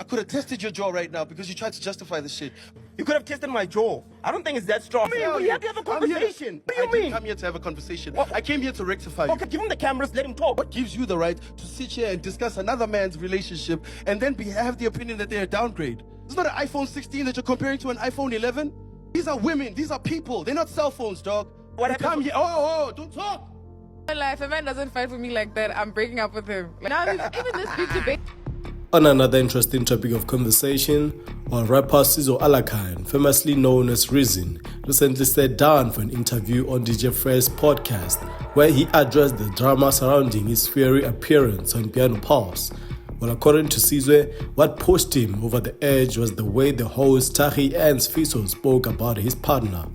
could have tested your jaw right now because you tried to justify the shit. You could have tested my jaw. I don't think it's that strong. We had to have a conversation. What do you I mean? didn't come here to have a conversation. I came here to rectify you. Okay, give him the cameras, let him talk. What gives you the right to sit here and discuss another man's relationship and then have the opinion that they're a downgrade? It's not an iPhone 16 that you're comparing to an iPhone 11. These are women. These are people. They're not cell phones, dog. What You come here. Oh, don't talk. If a man doesn't fight for me like that, I'm breaking up with him. Like, now, even this big debate. On another interesting topic of conversation, while rapper Sizwe Alakine, famously known as Reason, recently sat down for an interview on DJ Fresh podcast, where he addressed the drama surrounding his fiery appearance on Piano Pulse. Well, according to Sizwe, what pushed him over the edge was the way the host Tahi and Sfiso spoke about his partner.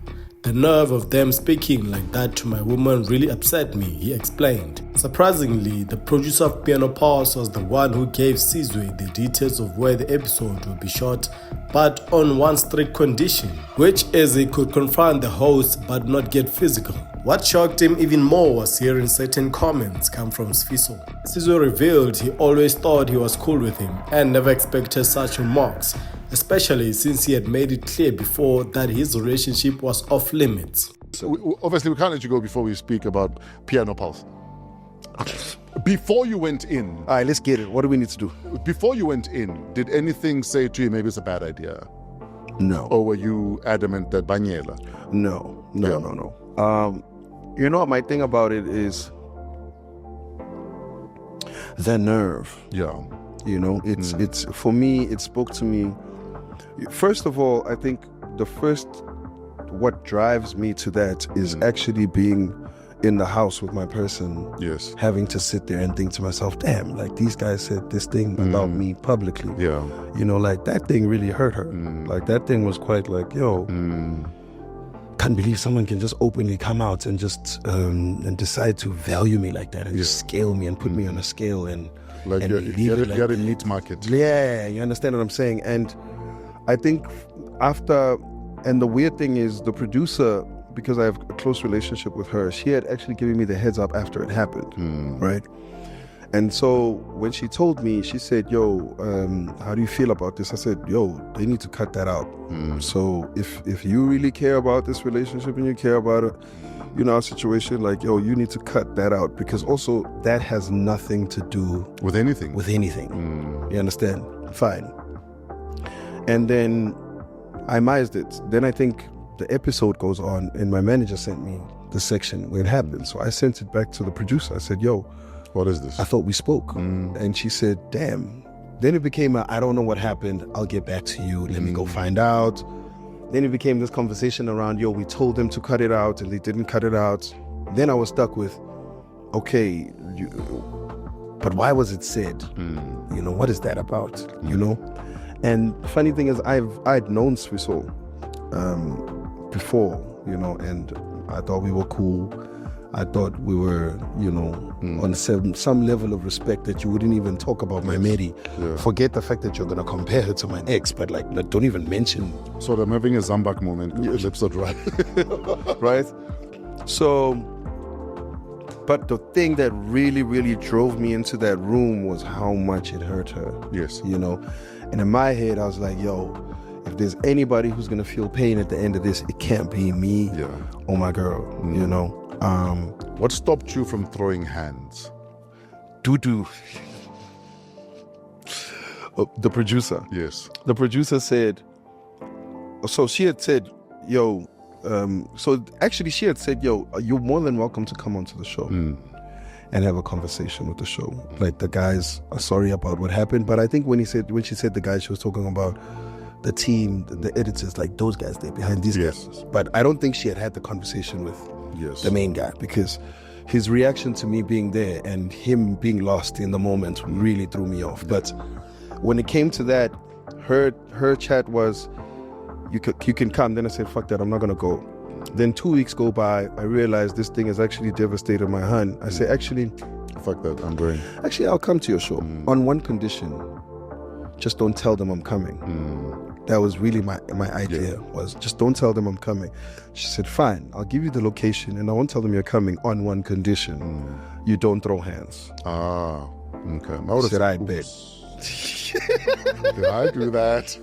The nerve of them speaking like that to my woman really upset me, he explained. Surprisingly, the producer of Piano Pulse was the one who gave Sizwe the details of where the episode would be shot, but on one strict condition, which is he could confront the host but not get physical. What shocked him even more was hearing certain comments come from Sfiso. Sizwe revealed he always thought he was cool with him and never expected such remarks, especially since he had made it clear before that his relationship was off limits. So obviously we can't let you go before we speak about Piano Pulse. Before you went in... All right, let's get it. What do we need to do? Before you went in, did anything say to you maybe it's a bad idea? No. Or were you adamant that Banyela? No. You know what my thing about it is? The nerve. Yeah. You know, it's for me, it spoke to me. First of all, I think what drives me to that is actually being in the house with my person. Yes. Having to sit there and think to myself, damn, like these guys said this thing about me publicly. Yeah. You know, like that thing really hurt her. Like that thing was quite like, yo, can't believe someone can just openly come out and just and decide to value me like that and just scale me and put me on a scale and Like you're a meat market. Yeah, you understand what I'm saying? And I think and the weird thing is the producer, because I have a close relationship with her, she had actually given me the heads up after it happened, right? And so when she told me, she said, yo, how do you feel about this? I said, yo, they need to cut that out. So if you really care about this relationship and you care about it, you know, our situation, like, yo, you need to cut that out, because also that has nothing to do with anything. You understand? Fine. And then I mized it. Then I think the episode goes on and my manager sent me the section where it happened. So I sent it back to the producer. I said, yo, what is this? I thought we spoke. And she said, damn. Then it became I don't know what happened. I'll get back to you. Let me go find out. Then it became this conversation around, yo, we told them to cut it out and they didn't cut it out. Then I was stuck with, okay, but why was it said? You know, what is that about? You know? And the funny thing is, I'd known Swisso before, you know, and I thought we were cool. I thought we were, you know, on some level of respect that you wouldn't even talk about my Mary. Yeah. Forget the fact that you're going to compare her to my ex, but like, don't even mention. So I'm having a Zambak moment. Lips are dry. Right? So, but the thing that really, really drove me into that room was how much it hurt her. Yes. You know? And in my head, I was like, yo, if there's anybody who's going to feel pain at the end of this, it can't be me or my girl, you know? What stopped you from throwing hands? Dudu. The producer. Yes. The producer said, so she had said, yo, so actually she had said, yo, you're more than welcome to come onto the show and have a conversation with the show. Like, the guys are sorry about what happened, but I think when she said the guys, she was talking about the team, the editors, like those guys there behind these guys. But I don't think she had the conversation with the main guy, because his reaction to me being there and him being lost in the moment really threw me off. But when it came to that, her chat was, you can come. Then I said, fuck that, I'm not gonna go. Then 2 weeks go by, I realized this thing has actually devastated my hand. I say, actually, fuck that, I'm going. Actually, I'll come to your show on one condition: just don't tell them I'm coming. That was really my idea, was just don't tell them I'm coming. She said, fine, I'll give you the location and I won't tell them you're coming on one condition: you don't throw hands. Ah, okay. I said, I bet. Did I do that?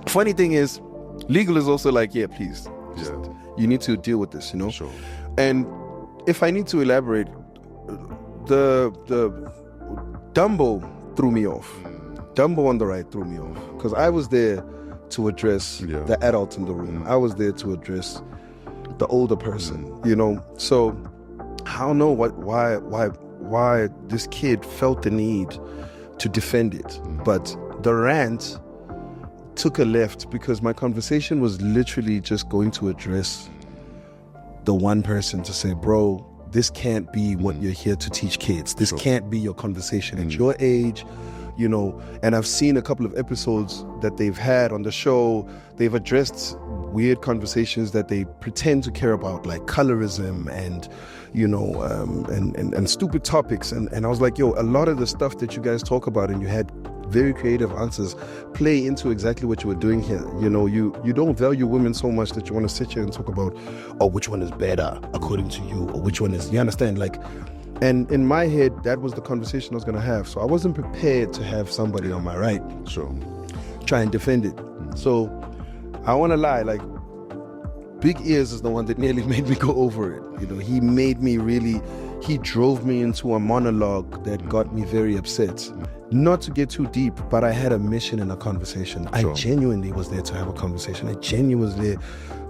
Funny thing is, legal is also like, yeah, please. Yeah. You need to deal with this, you know? Sure. And if I need to elaborate, the Dumbo threw me off. Dumbo on the right threw me off. Because I was there to address the adult in the room. I was there to address the older person, you know? So I don't know why this kid felt the need to defend it. But the rant took a left because my conversation was literally just going to address the one person to say, bro, this can't be what you're here to teach kids. This can't be your conversation at your age, you know. And I've seen a couple of episodes that they've had on the show. They've addressed weird conversations that they pretend to care about, like colorism and, you know, and stupid topics. And I was like, yo, a lot of the stuff that you guys talk about and you had very creative answers play into exactly what you were doing here. You know, you don't value women so much that you want to sit here and talk about, oh, which one is better according to you, or which one is, you understand? Like, and in my head, that was the conversation I was going to have. So I wasn't prepared to have somebody on my right try and defend it. So I want to lie, like, Big Ears is the one that nearly made me go over it. You know, he made me really, he drove me into a monologue that got me very upset. Not to get too deep, but I had a mission in a conversation. I genuinely was there to have a conversation. I genuinely was there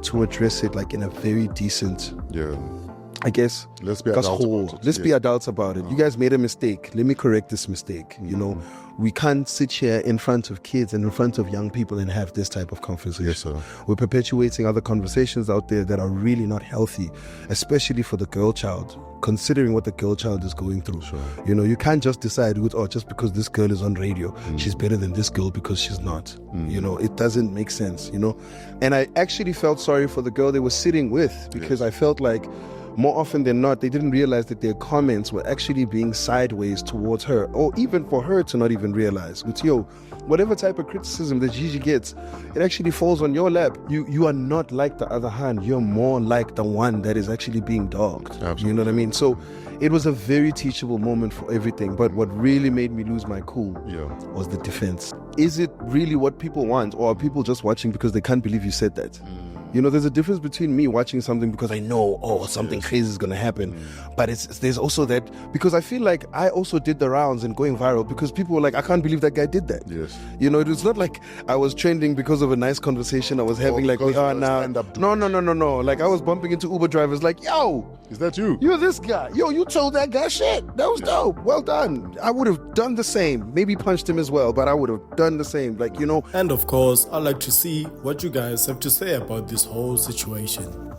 to address it, like, in a very decent, I guess, let's be adults about it. Let's be adults about it. You guys made a mistake. Let me correct this mistake. You know, we can't sit here in front of kids and in front of young people and have this type of conversation. Yes, sir. We're perpetuating other conversations out there that are really not healthy, especially for the girl child, considering what the girl child is going through. You know, you can't just decide, oh, just because this girl is on radio, she's better than this girl because she's not. You know, it doesn't make sense, you know. And I actually felt sorry for the girl they were sitting with, because I felt like more often than not, they didn't realize that their comments were actually being sideways towards her, or even for her to not even realize. With whatever type of criticism that Gigi gets, it actually falls on your lap. You are not like the other hand. You're more like the one that is actually being dogged. Absolutely. You know what I mean? So it was a very teachable moment for everything. But what really made me lose my cool was the defense. Is it really what people want, or are people just watching because they can't believe you said that? You know, there's a difference between me watching something because I know, oh, something crazy is going to happen. But there's also that, because I feel like I also did the rounds and going viral because people were like, I can't believe that guy did that. Yes. You know, it's not like I was trending because of a nice conversation I was having, like, we are now. No. Like, I was bumping into Uber drivers like, yo, is that you? You're this guy. Yo, you told that guy shit. That was dope. Well done. I would have done the same. Maybe punched him as well, but I would have done the same. Like, you know. And of course, I'd like to see what you guys have to say about this whole situation.